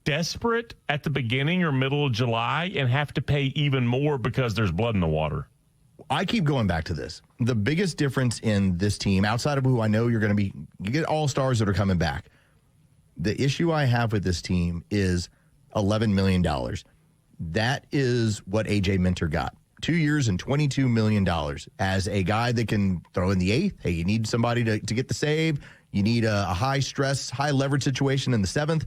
desperate at the beginning or middle of July and have to pay even more because there's blood in the water. I keep going back to this. The biggest difference in this team, outside of who I know you're going to be, you get all-stars that are coming back. The issue I have with this team is $11 million. That is what A.J. Minter got. 2 years and $22 million as a guy that can throw in the eighth. Hey, you need somebody to get the save. You need a high-stress, high-leverage situation in the seventh.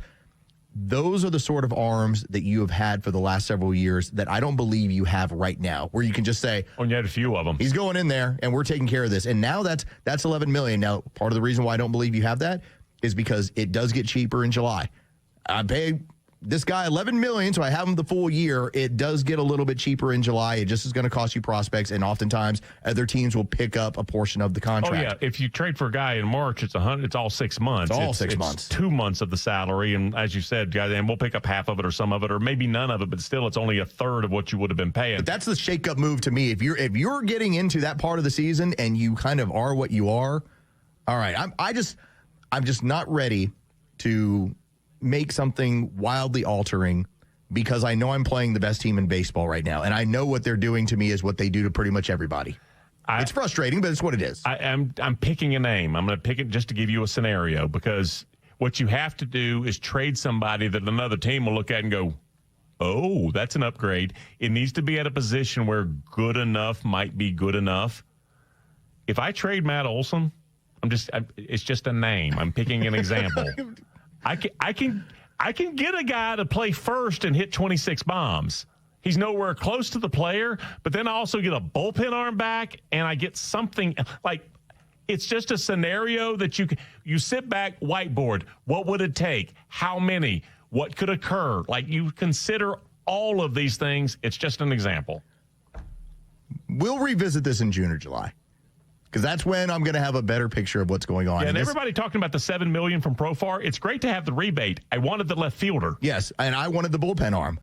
Those are the sort of arms that you have had for the last several years that I don't believe you have right now, where you can just say, oh, you had a few of them. He's going in there, and we're taking care of this. And now that's $11 million. Now, part of the reason why I don't believe you have that is because it does get cheaper in July. I pay this guy $11 million, so I have him the full year. It does get a little bit cheaper in July. It just is going to cost you prospects, and oftentimes other teams will pick up a portion of the contract. Oh yeah, if you trade for a guy in March, it's all 6 months. It's all 6 months. 2 months of the salary, and as you said, guys, and we'll pick up half of it or some of it, or maybe none of it, but still, it's only a third of what you would have been paying. But that's the shakeup move to me. If you're getting into that part of the season and you kind of are what you are, all right. I'm just not ready to make something wildly altering because I know I'm playing the best team in baseball right now, and I know what they're doing to me is what they do to pretty much everybody. It's frustrating, but it's what it is. I'm picking a name. I'm going to pick it just to give you a scenario, because what you have to do is trade somebody that another team will look at and go, oh, that's an upgrade. It needs to be at a position where good enough might be good enough. If I trade Matt Olson, it's just a name. I'm picking an example. I can get a guy to play first and hit 26 bombs. He's nowhere close to the player, but then I also get a bullpen arm back, and I get something like, it's just a scenario that you sit back, whiteboard. What would it take? How many? What could occur? Like, you consider all of these things. It's just an example. We'll revisit this in June or July, because that's when I'm going to have a better picture of what's going on. Yeah, and everybody talking about the $7 million from Profar. It's great to have the rebate. I wanted the left fielder. Yes, and I wanted the bullpen arm.